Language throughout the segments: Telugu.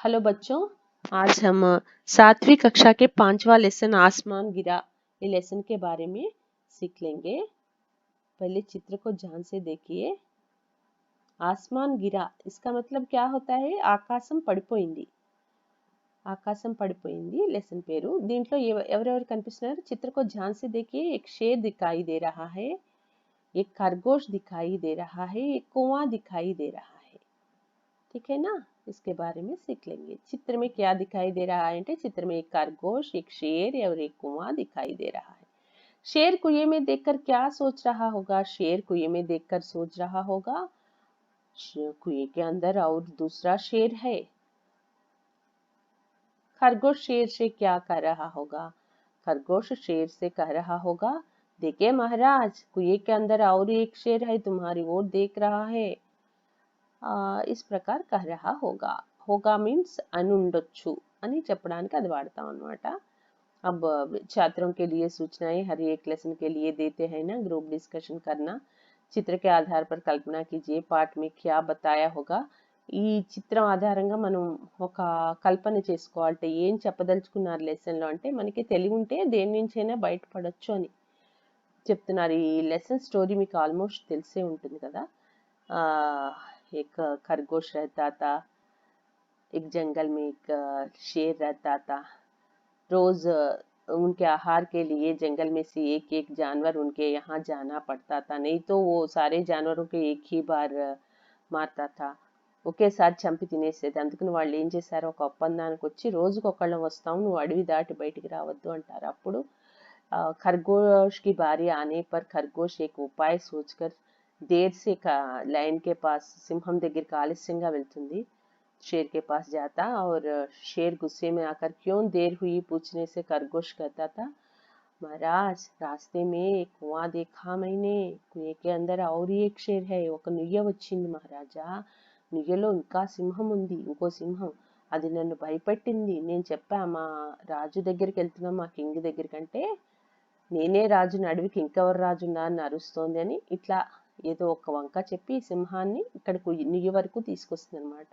हेलो बच्चों, आज हम 7वीं कक्षा के 5वां लेसन आसमान गिरा ये लेसन के बारे में सीख लेंगे। पहले चित्र को ध्यान से देखिए। आसमान गिरा इसका मतलब क्या होता है? ఆకాశం పడిపోయింది। ఆకాశం పడిపోయింది लेसन పేరు। దీంట్లో ఎవరెవరు కనిపిస్తున్నారు? चित्र को ध्यान से देखिए। एक शेर दिखाई दे रहा है, एक खरगोश दिखाई दे रहा है, एक कुआं दिखाई दे रहा है। ठीक है ना? इसके बारे में सीख लेंगे। चित्र में क्या दिखाई दे रहा है? चित्र में एक खरगोश, एक शेर और एक कुआं दिखाई दे रहा है। शेर कुएं में देखकर क्या सोच रहा होगा? शेर कुएं में देखकर सोच रहा होगा कुएं के अंदर और दूसरा शेर है। खरगोश शेर से क्या कर रहा होगा? खरगोश शेर से कह रहा होगा, देखिए महाराज, कुएं के अंदर और एक शेर है, तुम्हारी ओर देख रहा है। इस प्रकार कह रहा होगा। होगा मीन्स अनुंडొచ్చు అని చెప్పడానికి అది వాడతాం అన్నమాట। अब छात्रों के लिए सूचनाएं हर एक लेसन के लिए देते हैं ना, ग्रुप डिस्कशन करना। चित्र के आधार पर कल्पना कीजिए पाठ में क्या बताया होगा। ఈ చిత్రం ఆధారంగా మనం ఒక కల్పన చేసుకోవాలంటే ఏం చెప్పదలుచుకున్నారు లెసన్ లో అంటే మనకి తెలివి ఉంటే దేని నుంచైనా బయటపడొచ్చు అని చెప్తున్నారు। ఈ లెసన్ స్టోరీ మీకు ఆల్మోస్ట్ తెలిసే ఉంటుంది కదా। एक खरगोश रहता था, एक जंगल में एक शेर रहता था। रोज उनके आहार के लिए जंगल में से एक एक जानवर उनके यहाँ जाना पड़ता था, नहीं तो वो सारे जानवरों के एक ही बार మారతా था। ఒకేసారి చంపి తినేసేది। అందుకని వాళ్ళు ఏం చేశారు, ఒక ఒప్పందానికి వచ్చి రోజుకొకళ్ళం వస్తాం, నువ్వు అడవి దాటి బయటికి రావద్దు అంటారు। అప్పుడు खरगोश की बारी आने पर खरगोश एक उपाय सोचकर देर से लाइन के पास सिंहम దగ్గరికి ఆలస్యంగా వెళ్తుంది। शेर के पास जाता और शेर गुस्से में आकर क्यों देर हुई पूछने से खरगोश कहता था, महाराज रास्ते में एक कुआं देखा मैंने, कुएं के अंदर और एक शेर है, ఒక నుయ్య వచ్చింది మహారాజా, నుయ్యలో ఇంకా సింహం ఉంది, ఇంకో సింహం, అది నన్ను భయపెట్టింది। నేను చెప్పా మా రాజు దగ్గరికి వెళ్తున్నా, మా కింగ్ దగ్గరికంటే నేనే రాజుని, అడవికి ఇంకెవరు రాజు ఉన్నారని అరుస్తోంది అని ఇట్లా ఏదో ఒక వంక చెప్పి సింహాన్ని ఇక్కడికి నుయ్య వరకు తీసుకొస్తుంది అనమాట।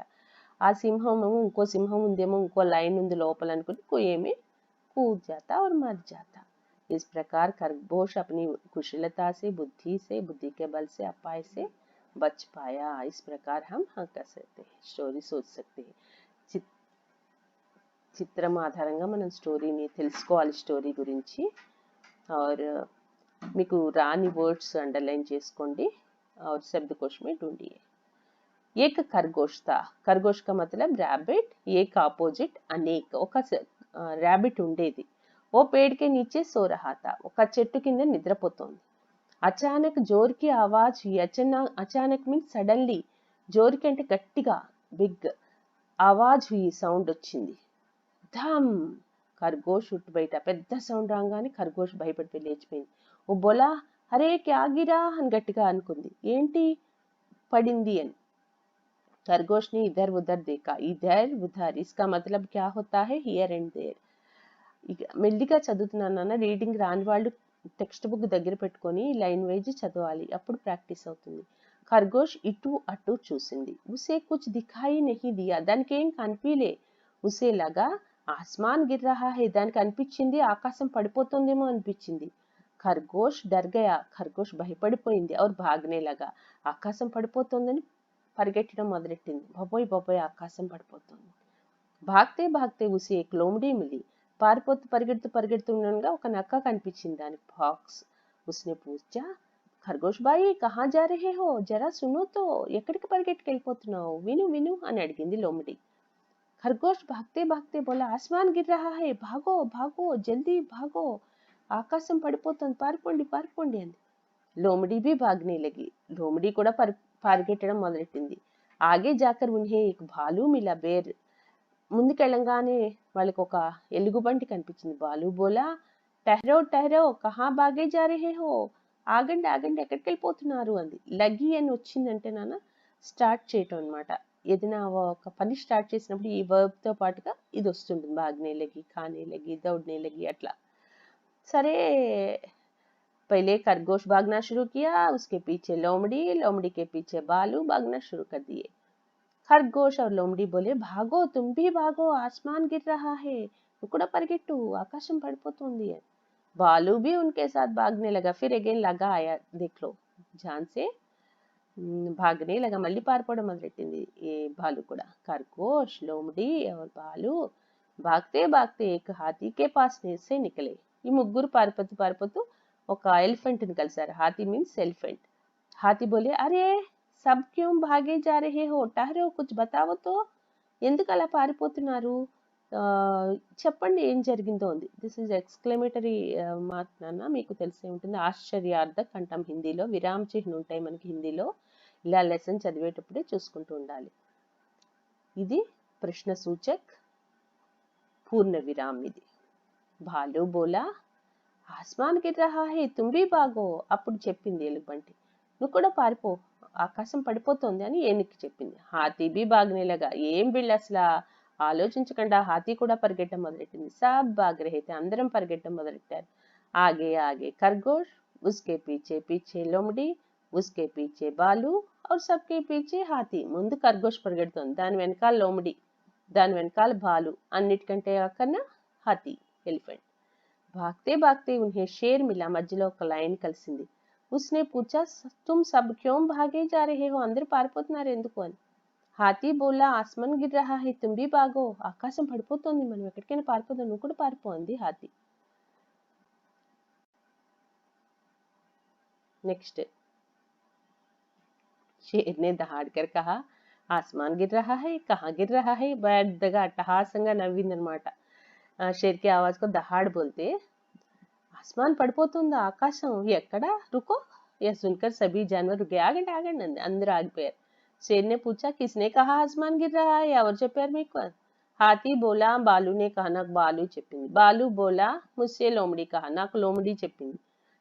ఆ సింహము ఇంకో సింహం ఉందేమో, ఇంకో లైన్ ఉంది లోపల అనుకుని कुएं में कूद जाता और मर जाता। इस प्रकार खरगोश अपनी कुशलता से, बुद्धि के बल से, अपाय से बच पाया। इस प्रकार हम कर सकते हैं, स्टोरी सोच सकते हैं। చిత్రం ఆధారంగా మనం స్టోరీని తెలుసుకోవాలి, స్టోరీ గురించి। और మీకు రాని వర్డ్స్ అండర్లైన్ చేసుకోండి और शब्दकोश में ढूंढिए। एक खरगोश था, खरगोश का मतलब रैबिट, एक अपोजिट अनेक। ఒక रैबिट ఉండేది, वो पेड़ के नीचे सो रहा था, ఒక చెట్టు కింద నిద్రపోతోంది। అచానక్ जोर की आवाज हुई। अचानक मीన్స్ సడన్లీ, जोर की అంటే గట్టిగా, బిగ్, ఆవాజ్ हुई సౌండ్ వచ్చింది। ధమ్, ఖర్గోష్ ఉట్టి బయట పెద్ద సౌండ్ రాగానే ఖర్గోష్ భయపడిపోయి లేచిపోయింది। ఓ బోలా, అరే క్యా గిరా అని గట్టిగా అనుకుంది, ఏంటి పడింది అని। खरगोश ने इधर उधर देखा, इधर उधर इसका मतलब क्या होता है? Here and there. మెల్లిగా చదువుతున్నాను, రీడింగ్ రాని వాళ్ళు టెక్స్ట్ బుక్ దగ్గర పెట్టుకొని లైన్ వైజ్ చదవాలి, అప్పుడు ప్రాక్టీస్ అవుతుంది। ఖర్గోష్ ఇటు అటు చూసింది। ఉసే కుచ్ దిఖాయి నహీ దియా, దానికి ఏం కనిపించలే। ఉసే లగా ఆస్మాన్ గిర్ రహా హై, దానికి అనిపించింది ఆకాశం పడిపోతుందేమో అనిపించింది। ఖర్గోష్ డర్ గయా, ఖర్గోష్ భయపడిపోయింది। और भागने लगा, ఆకాశం పడిపోతుందని పరిగెట్టడం మొదలెట్టింది। బాబోయ్ బాబోయ్ ఆకాశం పడిపోతుంది। భాగ్తే భాగ్తే ఉసే ఏక్ లోమడి మిలి, పారిపోతూ పరిగెడుతూ ఉండగా ఒక నక్క కనిపించింది దానికి, ఫాక్స్। ఉస్నే పూఛా, ఖర్గోష్ భాయి కహా జా రహే హో, జరా సునో తో, ఎక్కడికి పరిగెట్టుకెళ్ళిపోతున్నావు, విను విను అని అడిగింది లోమడి। खरगोश भागते भागते बोला, आसमान गिर रहा है, भागो भागो जल्दी भागो, ఆకాశం పడిపోతుంది, పారిపోండి పారిపోండి అంది। లోమడి भी भागने लगी, లోమడి కూడా పరిగెట్టడం మొదలెట్టింది। आगे जाकर उन्हें एक भालू मिला, बेर। ముందుకెళ్ళంగానే వాళ్ళకి ఒక ఎలుగుబంటి కనిపించింది। బాలు బోలా, టహరో టహరో కహా భాగే జా రహే హో, ఆగండి ఆగండి ఎక్కడికి వెళ్ళిపోతున్నారు అంది। లగి అని వచ్చిందంటే నాన్న స్టార్ట్ చేయటం అనమాట। ఏదైనా ఒక పని స్టార్ట్ చేసినప్పుడు ఈ వర్బ్ తో పాటుగా ఇది వస్తుంటుంది, భాగ్నే లగి, ఖానే లగి, దౌడ్నే లగి అట్లా। సరే, पहले खरगोश भागना शुरू किया, उसके पीछे लोमड़ी, लोमड़ी के पीछे बालू भागना शुरू कर दिए। खरगोश और लोमड़ी बोले, भागो, तुम भी भागो, आसमान गिर रहा है, నువ్వు కూడా పరిగెట్టు, ఆకాశం పడిపోతుంది అని. बालू भी उनके साथ भागने लगा. फिर अगेन लगा आया, देख लो जान से भागने लगा. మళ్ళీ పారిపోవడం మొదలెట్టింది ఈ బాలు కూడా. खरगोश, लोमड़ी और बालू भागते भागते एक हाथी के पास से निकले. ఈ ముగ్గురు పారిపోతూ పారిపోతూ ఒక ఎలిఫెంట్ ని కలిసారు. హాతీ మీన్స్ ఎలిఫెంట్. हाथी बोले, अरे सब क्यों भागे जा रहे हो, ठहरो, कुछ बताओ तो, ఎందుకు అలా పారిపోతున్నారు, చెప్పండి ఏం జరిగిందో ఉంది. దిస్ ఇస్ ఎక్స్క్లమేటరీ మార్క్ నాన్న, మీకు తెలిసే ఉంటుంది. ఆశ్చర్యార్థక్ అంటాం హిందీలో. విరామ చిహ్నం ఉంటాయి మనకి హిందీలో. ఇలా లెసన్ చదివేటప్పుడే చూసుకుంటూ ఉండాలి. ఇది ప్రశ్న సూచక్ పూర్ణ విరామ్. ఇది భాలు బోలా, ఆస్మాన్ గిర్ రహా హై, తుమ్ భీ భాగో. అప్పుడు చెప్పింది ఎలుగుబంటి, నువ్వు కూడా పారిపో, ఆకాశం పడిపోతుంది అని ఏనుగుకి చెప్పింది. హాతీ బి బాగ్నేలాగా, ఏం వీళ్ళు అసలు ఆలోచించకుండా హాతీ కూడా పరిగెట్టడం మొదలెట్టింది. సబ్ భాగ్ రహే थे, అందరం పరిగెట్టడం మొదలెట్టారు. ఆగే ఆగే ఖర్గోష్, ఉస్కే పీछे పీछे లోమడి, ఉస్కే పీछे బాలు और सबके पीछे హాతీ. ముందు ఖర్గోష్ పరిగెడుతోంది, దాని వెనకాల లోమడి, దాని వెనకాల బాలు, అన్నిటికంటే అక్కన హాతీ ఎలిఫెంట్. भागते भागते उन्हें शेर मिला. మధ్యలో ఒక లైన్ కలిసింది. उसने पूछा, तुम सब क्यों भागे जा रहे हो, అందరూ పారిపోతున్నారు ఎందుకు అని. హాతీ బోలా, ఆస్మాన్ గిర్ రహా హై, తుమ్ భీ భాగో, ఆకాశం పడిపోతుంది, మనం ఎక్కడికైనా పారిపోదాం, నువ్వు కూడా పారిపో అంది హాతీ. నెక్స్ట్, शेर ने दहाड़कर कहा, आसमान गिर रहा है, कहाँ गिर रहा है. పెద్దగా అట్టహాసంగా నవ్విందనమాట. షేర్ కి ఆవాజ్ को दहाड़ बोलते, आसमान పడిపోతుందా, ఆకాశం ఎక్కడ, रुको. यह सुनकर सभी जानवर रुके. ఆగండి ఆగండి అంది, అందరూ ఆగిపోయారు. शेर ने पूछा, किसने कहा आसमान गिर रहा है, ఎవరు చెప్పారు మీకు. హాతీ బోలా, బాలు ने कहा, నాకు బాలు చెప్పింది. బాలు బోలా, मुझसे लोमड़ी कहा, నాకు లోమడి చెప్పింది.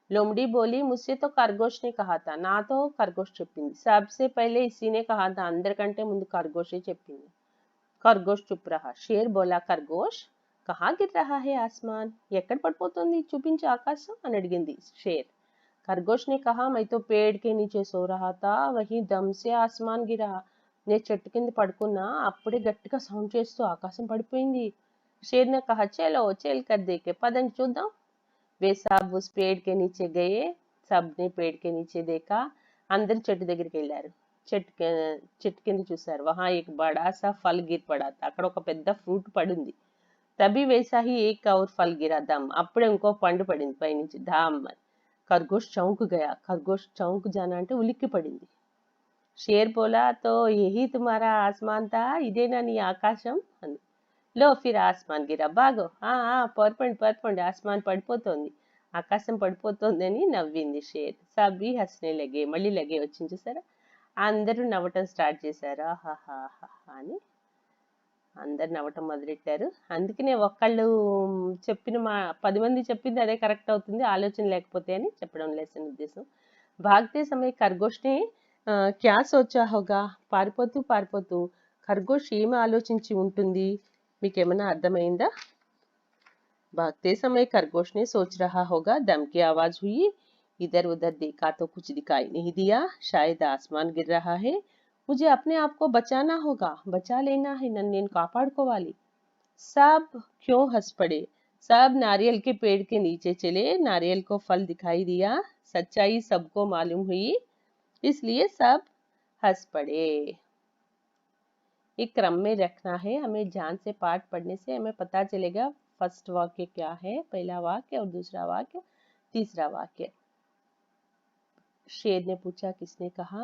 लोमड़ी बोली, मुझसे तो खरगोश ने कहा था, నాతో ఖర్గోష్ చెప్పింది. सबसे पहले इसी ने कहा था, అందరికంటే ముందు ఖర్గోషే చెప్పింది. ఖర్గోష్ चुप रहा. शेर बोला, खरगोश कहाँ गिर रहा है आसमान, ఎక్కడ పడిపోతుంది, చూపించు ఆకాశం అని అడిగింది షేర్. खरगोश ने कहा, मैं तो पेड़ के नीचे सो रहा था, वहीं दम से आसमान गिरा. నేను చెట్టు కింద పడుకున్నా, అప్పుడే గట్టిగా సౌండ్ చేస్తూ ఆకాశం పడిపోయింది. शेर ने कहा, चलो चल कर देखे, పదండి చూద్దాం. वे सब उस पेड़ के नीचे गए. सबने पेड़ के नीचे देखा. అందరు చెట్టు దగ్గరికి వెళ్ళారు. చెట్టు కింద చూశారు. वहां एक बड़ा सा फल गिर पड़ा था. అక్కడ ఒక పెద్ద ఫ్రూట్ పడింది. तभी वैसा ही एक और फल गिरा, दम. అప్పుడే ఇంకో పండు పడింది పైనుంచి, ధామ్ అని. खरगोश चौंक गया. खरगोश चौंक जाना అంటే ఉలిక్కి పడింది. షేర్ బోలా, तो यही तुम्हारा आसमान था, ఇదేనా నీ ఆకాశం అంది. లో ఫిర్ ఆస్మాన్ గిరా, బాగో, పర్పండి, ఆస్మాన్ పడిపోతుంది, ఆకాశం పడిపోతుంది అని నవ్వింది షేర్. సభీ హస్నే లగే, మళ్ళీ లగే వచ్చింది చూసారా, అందరూ నవ్వటం స్టార్ట్ చేశారు. ఆహాహా అని అందరు నవ్వటం మొదలెట్టారు. అందుకనే ఒకళ్ళు చెప్పిన 10 మంది చెప్పింది అదే కరెక్ట్ అవుతుంది, ఆలోచన లేకపోతే అని చెప్పడం లెసన్ ఉద్దేశం. భాగతే సమయ ఖర్గోష్ని క్యా సోచా హోగా, పారిపోతూ పారిపోతూ ఖర్గోష్ ఏమి ఆలోచించి ఉంటుంది, మీకేమైనా అర్థమైందా. भागते समय खरगोश ने सोच रहा होगा, दम की आवाज हुई, इधर उधर देखा तो कुछ दिखाई नहीं दिया, शायद आसमान गिर रहा है, मुझे अपने आप को बचाना होगा, बचा लेना है, नन्हेन कापाड़कोवाली. सब क्यों हंस पड़े. सब नारियल के पेड़ के नीचे चले. नारियल को फल दिखाई दिया. सच्चाई सबको मालूम हुई, इसलिए सब हंस पड़े. एक क्रम में रखना है हमें, ध्यान से पाठ पढ़ने से हमें पता चलेगा फर्स्ट वाक्य क्या है, पहला वाक्य और दूसरा वाक्य, तीसरा वाक्य. शेर ने पूछा, किसने कहा,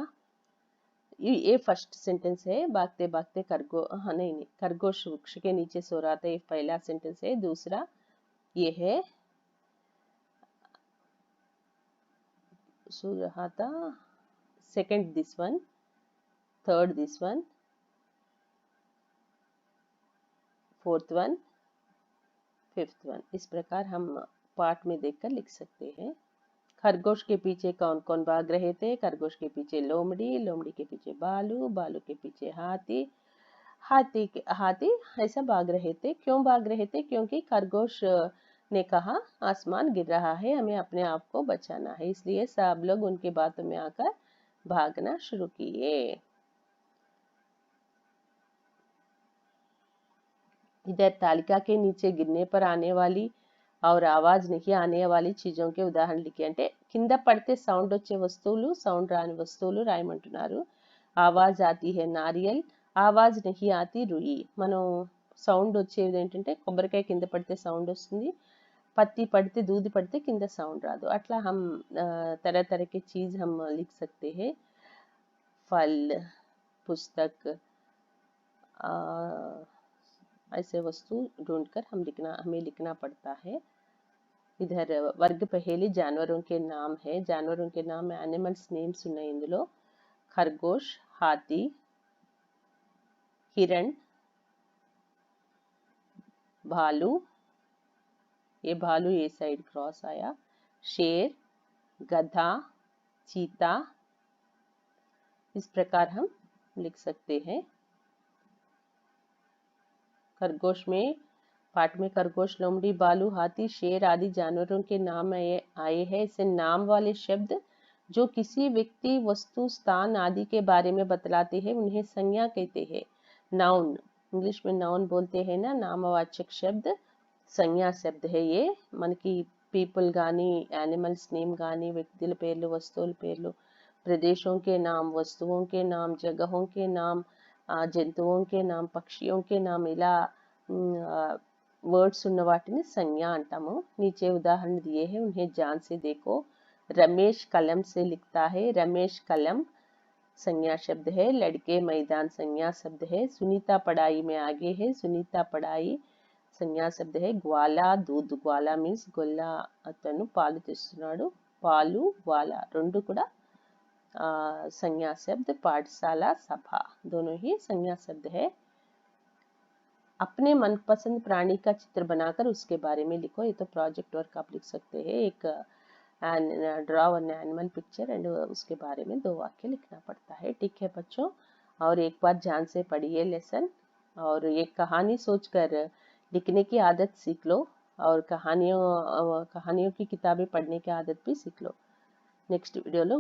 ये फर्स्ट सेंटेंस है. भागते भागते नहीं, खरगोश वृक्ष के नीचे सो रहा था, ये पहला सेंटेंस है. दूसरा ये है, सो रहा था, second this one, third this one, fourth one, fifth one. इस प्रकार हम पाठ में देखकर लिख सकते हैं. खरगोश के पीछे कौन कौन भाग रहे थे. खरगोश के पीछे लोमड़ी, लोमड़ी के पीछे बालू, बालू के पीछे हाथी, हाथी ऐसा भाग रहे थे. क्यों भाग रहे थे, क्योंकि खरगोश ने कहा आसमान गिर रहा है, हमें अपने आप को बचाना है, इसलिए सब लोग उनके बातों में आकर भागना शुरू किए. इधर तालिका के नीचे गिरने पर आने वाली और आवाज नहीं आने वाली చీజों के ఉదాహరణ लिखिए అంటే కింద పడితే సౌండ్ వచ్చే వస్తువులు సౌండ్ రాని వస్తువులు రాయమంటున్నారు. ఆవాజ్ ఆती है नारियल, ఆవాజ్ नहीं आती रुई. మనం సౌండ్ వచ్చేది ఏంటంటే కొబ్బరికాయ కింద పడితే సౌండ్ వస్తుంది, पत्ती पड़ते दूध पड़ते किंद साउंड रादो. अट्ला हम तरह तरह के चीज हम लिख सकते हैं. फल, पुस्तक, ऐसे वस्तु ढूंढकर हमें लिखना पड़ता है. इधर वर्ग पहेली जानवरों के नाम है. जानवरों के नाम एनिमल्स नेम्स ఉన్నాయి ఇందులో. खरगोश, हाथी, हिरण, भालू, ये भालू ये साइड क्रॉस आया, शेर, गधा, चीता. इस प्रकार हम लिख सकते हैं. खरगोश में पाठ में खरगोश, लोमड़ी, भालू, हाथी, शेर आदि जानवरों के नाम आए हैं. इसे नाम वाले शब्द जो किसी व्यक्ति, वस्तु, स्थान आदि के बारे में बतलाते हैं उन्हें संज्ञा कहते हैं. नाउन, इंग्लिश में नाउन बोलते हैं ना, नामवाचक शब्द సంజ్ఞా శబ్ద है ये. మనకి पीपल गानी, एनिमल्स नेम गानी, వ్యక్తుల పేర్లు, వస్తువుల పేర్లు, प्रदेशों के नाम, वस्तुओं के नाम, जगहों के नाम, जंतुओं के नाम, पक्षियों के नाम, ఇలా वर्ड्स ఉన్న వాటిని సంజ్ఞ అంటాము. नीचे उदाहरण दिए हैं उन्हें ध्यान से देखो. रमेश कलम से लिखता है, रमेश कलम संज्ञा शब्द है. लड़के मैदान संज्ञा शब्द है. सुनीता पढ़ाई में आगे है, सुनीता पढ़ाई సంజ్ఞా శబ్ద है. గ్వాలా దూద్, గ్వాలా మీన్స్ గొల్ల, అతను పాలు తెస్తున్నాడు, పాలు గ్వాలా రెండు కూడా संज्ञा शब्द. पाठशाला, सभा दोनों ही संज्ञा शब्द है. अपने मनपसंद प्राणी का चित्र बनाकर उसके बारे में लिखो. ये तो प्रोजेक्ट वर्क आप लिख सकते हैं. एक draw an animal picture and उसके बारे में 2 वाक्य लिखना पड़ता है. ठीक है बच्चों, और एक बार ध्यान से पढ़िए लेसन, और एक कहानी सोचकर लिखने की आदत सीख लो, और कहानियों की किताबें पढ़ने की आदत भी सीख लो. नेक्स्ट वीडियो लो